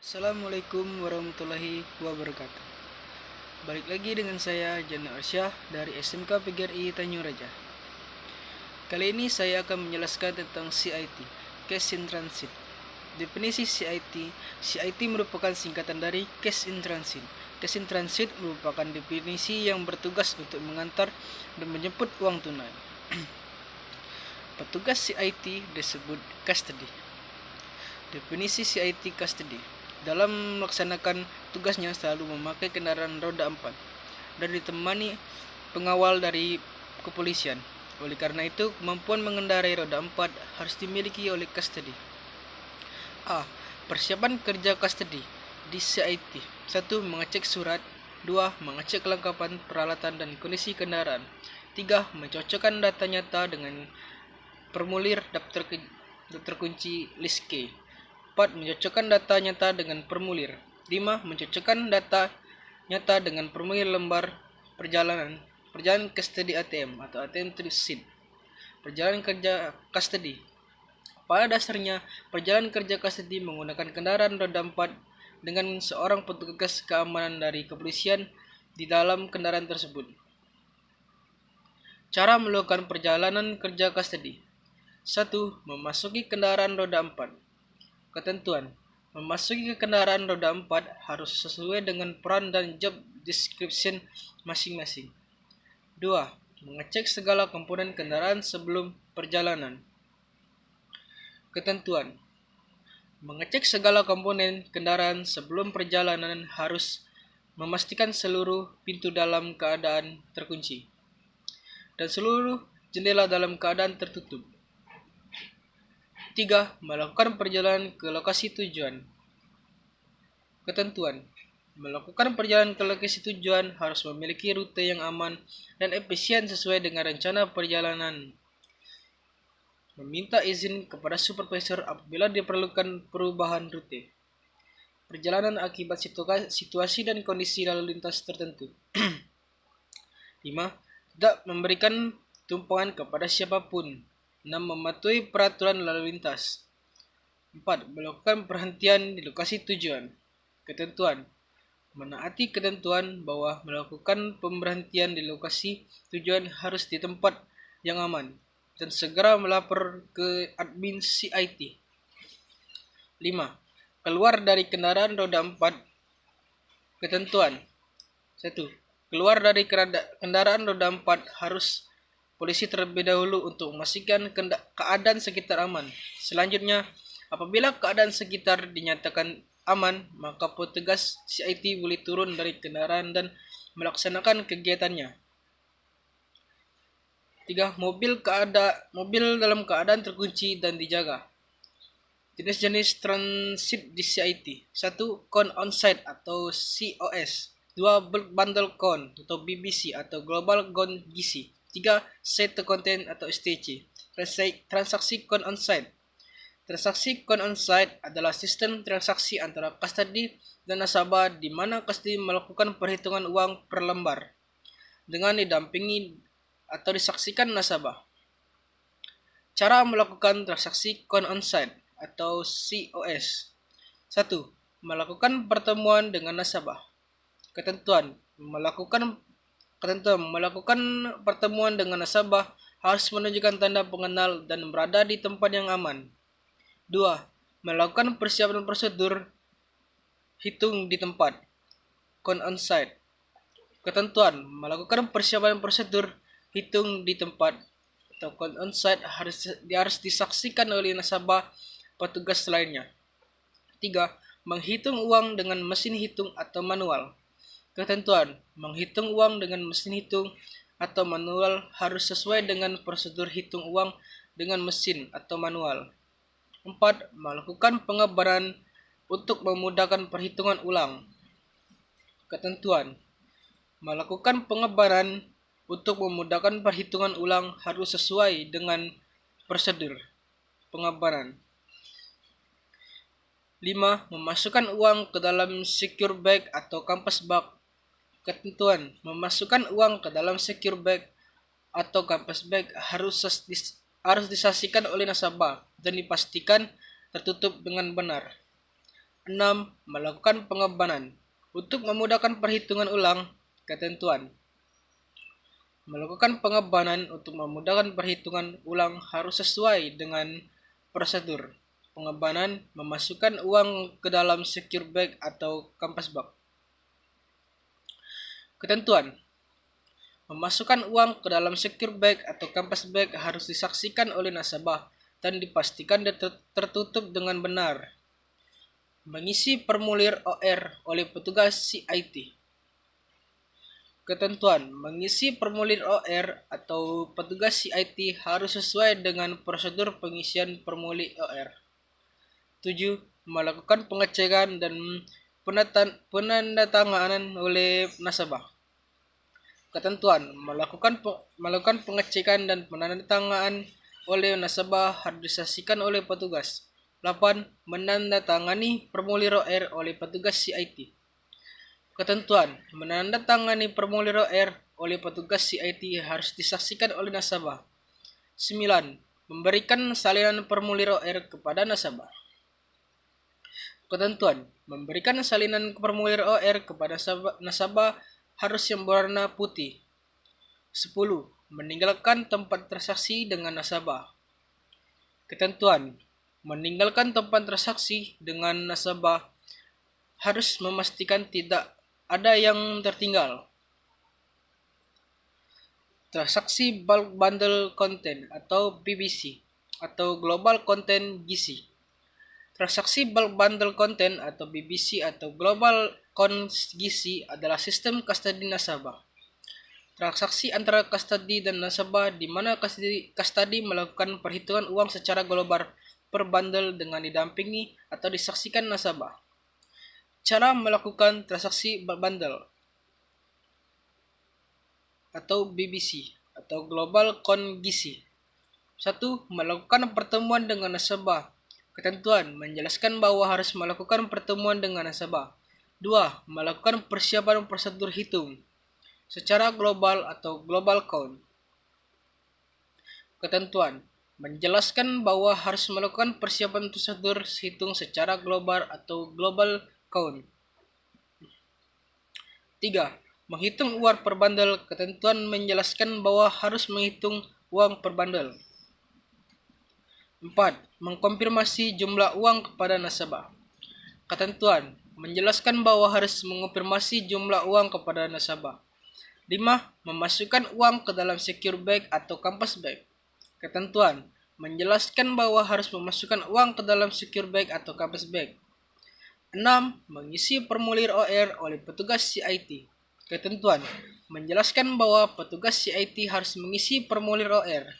Assalamualaikum warahmatullahi wabarakatuh. Balik lagi dengan saya Jana Arsyah dari SMK PGRI Tanjung Raja. Kali ini saya akan menjelaskan tentang CIT, Cash in Transit. Definisi CIT merupakan singkatan dari Cash in Transit. Cash in Transit merupakan definisi yang bertugas untuk mengantar dan menjemput uang tunai. Petugas CIT disebut custody. Definisi CIT custody: dalam melaksanakan tugasnya selalu memakai kendaraan roda 4 dan ditemani pengawal dari kepolisian. Oleh karena itu, kemampuan mengendarai roda 4 harus dimiliki oleh custody. A. Persiapan kerja custody di CIT: 1. Mengecek surat. 2. Mengecek kelengkapan peralatan dan kondisi kendaraan. 3. Mencocokkan data nyata dengan formulir daftar kunci list K. 4. Mencocokkan data nyata dengan formulir. 5. Mencocokkan data nyata dengan formulir lembar perjalanan custody ATM atau ATM Transit. Perjalanan kerja custody: pada dasarnya, perjalanan kerja custody menggunakan kendaraan roda 4 dengan seorang petugas keamanan dari kepolisian di dalam kendaraan tersebut. Cara melakukan perjalanan kerja custody: 1. Memasuki kendaraan roda 4. Ketentuan: memasuki kendaraan roda 4 harus sesuai dengan peran dan job description masing-masing. 2. Mengecek segala komponen kendaraan sebelum perjalanan. Ketentuan: mengecek segala komponen kendaraan sebelum perjalanan harus memastikan seluruh pintu dalam keadaan terkunci dan seluruh jendela dalam keadaan tertutup. 3. Melakukan perjalanan ke lokasi tujuan. Ketentuan: melakukan perjalanan ke lokasi tujuan harus memiliki rute yang aman dan efisien sesuai dengan rencana perjalanan. Meminta izin kepada supervisor apabila diperlukan perubahan rute perjalanan akibat situasi dan kondisi lalu lintas tertentu. 5. Tidak memberikan tumpangan kepada siapapun. 6. Mematuhi peraturan lalu lintas. 4. Melakukan perhentian di lokasi tujuan. Ketentuan: menaati ketentuan bahwa melakukan pemberhentian di lokasi tujuan harus di tempat yang aman dan segera melapor ke admin CIT. 5. Keluar dari kendaraan roda 4. Ketentuan: 1. Keluar dari kendaraan roda 4 harus polisi terlebih dahulu untuk memastikan keadaan sekitar aman. Selanjutnya, apabila keadaan sekitar dinyatakan aman, maka petugas CIT boleh turun dari kendaraan dan melaksanakan kegiatannya. 3. Mobil dalam keadaan terkunci dan dijaga. Jenis-jenis transit di CIT: 1. Con on-site atau COS. 2. Bulk bundle con atau BBC atau Global Con GC. 3. Set to content atau STC. Transaksi con on-site. Transaksi con on-site adalah sistem transaksi antara custody dan nasabah di mana custody melakukan perhitungan uang per lembar dengan didampingi atau disaksikan nasabah. Cara melakukan transaksi con on-site atau COS: 1. Melakukan pertemuan dengan nasabah. Ketentuan: melakukan pertemuan dengan nasabah harus menunjukkan tanda pengenal dan berada di tempat yang aman. 2. Melakukan persiapan prosedur hitung di tempat. Con on-site. Ketentuan: melakukan persiapan prosedur hitung di tempat atau con on-site harus disaksikan oleh nasabah petugas lainnya. 3. Menghitung uang dengan mesin hitung atau manual. Ketentuan: menghitung uang dengan mesin hitung atau manual harus sesuai dengan prosedur hitung uang dengan mesin atau manual. 4. Melakukan pengebaran untuk memudahkan perhitungan ulang. Ketentuan: melakukan pengebaran untuk memudahkan perhitungan ulang harus sesuai dengan prosedur pengebaran. 5. Memasukkan uang ke dalam secure bag atau canvas bag. Ketentuan: memasukkan uang ke dalam secure bag atau canvas bag harus disaksikan oleh nasabah dan dipastikan tertutup dengan benar. 6. Melakukan pengebanan. Untuk memudahkan perhitungan ulang, ketentuan. Melakukan pengebanan untuk memudahkan perhitungan ulang harus sesuai dengan prosedur. Pengebanan memasukkan uang ke dalam secure bag atau kampas bag. Ketentuan. Memasukkan uang ke dalam secure bag atau kampas bag harus disaksikan oleh nasabah dan dipastikan tertutup dengan benar. Mengisi formulir OR oleh petugas CIT. Ketentuan. Mengisi formulir OR atau petugas CIT harus sesuai dengan prosedur pengisian formulir OR. 7. Melakukan pengecekan dan penandatanganan oleh nasabah. Ketentuan. Melakukan pengecekan dan penandatanganan oleh nasabah harus disaksikan oleh petugas. 8. Menandatangani formulir OR oleh petugas CIT. Ketentuan. Menandatangani formulir OR oleh petugas CIT harus disaksikan oleh nasabah. 9. Memberikan salinan formulir OR kepada nasabah. Ketentuan. Memberikan salinan formulir OR kepada nasabah harus yang berwarna putih. 10. Meninggalkan tempat transaksi dengan nasabah. Ketentuan. Meninggalkan tempat transaksi dengan nasabah harus memastikan tidak ada yang tertinggal. Transaksi Bulk Bundle Content atau BBC atau Global Content GC. Transaksi Bulk Bundle Content atau BBC atau Global Content GC adalah sistem kustodi nasabah. Transaksi antara kustodi dan nasabah di mana kustodi melakukan perhitungan uang secara global per bundle dengan didampingi atau disaksikan nasabah. Cara melakukan transaksi bundle atau BBC atau Global Con GC. 1. Melakukan pertemuan dengan nasabah. Ketentuan. Menjelaskan bahwa harus melakukan pertemuan dengan nasabah. 2. Melakukan persiapan prosedur hitung secara global atau global count. Ketentuan. Menjelaskan bahwa harus melakukan persiapan prosedur hitung secara global atau global count. 3. Menghitung uang per bundle. Ketentuan menjelaskan bahwa harus menghitung uang per bundle. 4. Mengkonfirmasi jumlah uang kepada nasabah. Ketentuan menjelaskan bahwa harus mengonfirmasi jumlah uang kepada nasabah. 5. Memasukkan uang ke dalam secure bag atau kampas bag. Ketentuan menjelaskan bahwa harus memasukkan uang ke dalam secure bag atau kampas bag. 6. Mengisi formulir OR oleh petugas CIT. Ketentuan menjelaskan bahwa petugas CIT harus mengisi formulir OR.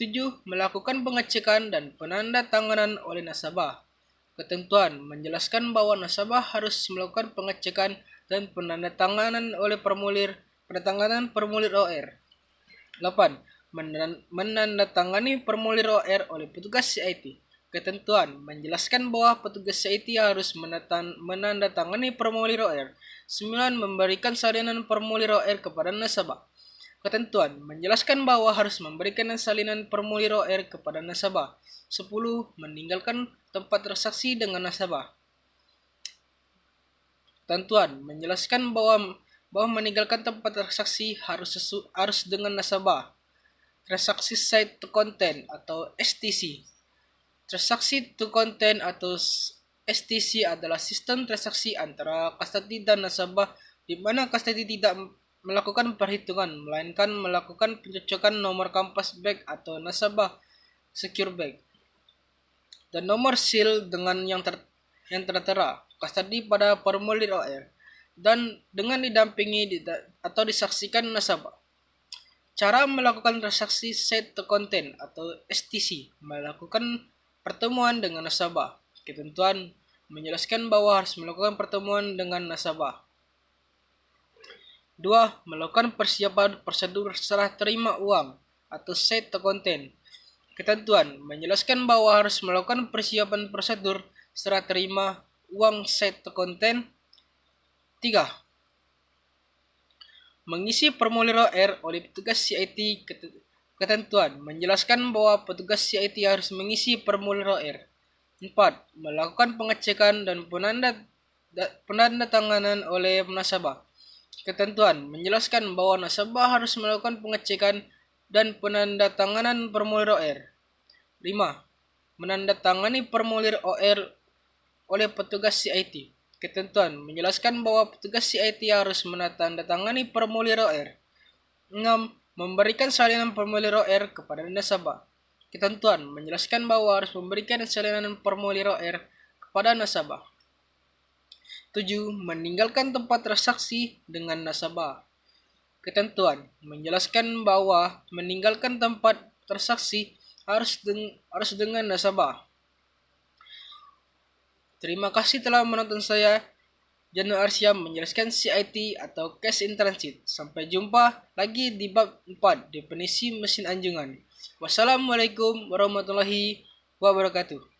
7. Melakukan pengecekan dan penandatanganan oleh nasabah. Ketentuan menjelaskan bahwa nasabah harus melakukan pengecekan dan penandatanganan oleh formulir OR. 8. Menandatangani formulir OR oleh petugas CIT. Ketentuan menjelaskan bahwa petugas CIT harus menandatangani formulir OR. 9. Memberikan salinan formulir OR kepada nasabah. Ketentuan menjelaskan bahwa harus memberikan salinan formulir OR kepada nasabah. 10. Meninggalkan tempat transaksi dengan nasabah. Ketentuan menjelaskan bahwa meninggalkan tempat transaksi harus dengan nasabah. Transaksi Site to Content atau STC. Transaksi to Content atau STC adalah sistem transaksi antara kustodi dan nasabah di mana kustodi tidak melakukan perhitungan, melainkan melakukan pencocokan nomor kampas bag atau nasabah secure bag dan nomor seal dengan yang tertera kustodi pada formulir OR dan dengan didampingi atau disaksikan nasabah. Cara melakukan transaksi Set to Content atau STC melakukan pertemuan dengan nasabah. Ketentuan menjelaskan bahwa harus melakukan pertemuan dengan nasabah. 2. Melakukan persiapan prosedur serah terima uang atau Set to Content. Ketentuan menjelaskan bahwa harus melakukan persiapan prosedur serah terima uang Set to Content. 3. Mengisi formulir OR oleh petugas CIT. Ketentuan menjelaskan bahwa petugas CIT harus mengisi formulir OR. 4. Melakukan pengecekan dan penandatanganan oleh nasabah. Ketentuan menjelaskan bahwa nasabah harus melakukan pengecekan dan penandatanganan formulir OR. 5. Menandatangani formulir OR oleh petugas CIT. Ketentuan menjelaskan bahwa petugas CIT harus menandatangani formulir OR. 6. Memberikan salinan formulir OR kepada nasabah. Ketentuan menjelaskan bahwa harus memberikan salinan formulir OR kepada nasabah. 7. Meninggalkan tempat transaksi dengan nasabah. Ketentuan menjelaskan bahwa meninggalkan tempat transaksi harus dengan nasabah. Terima kasih telah menonton saya, Janu Arsyam, menjelaskan CIT atau Cash in Transit. Sampai jumpa lagi di bab 4, definisi mesin anjungan. Wassalamualaikum warahmatullahi wabarakatuh.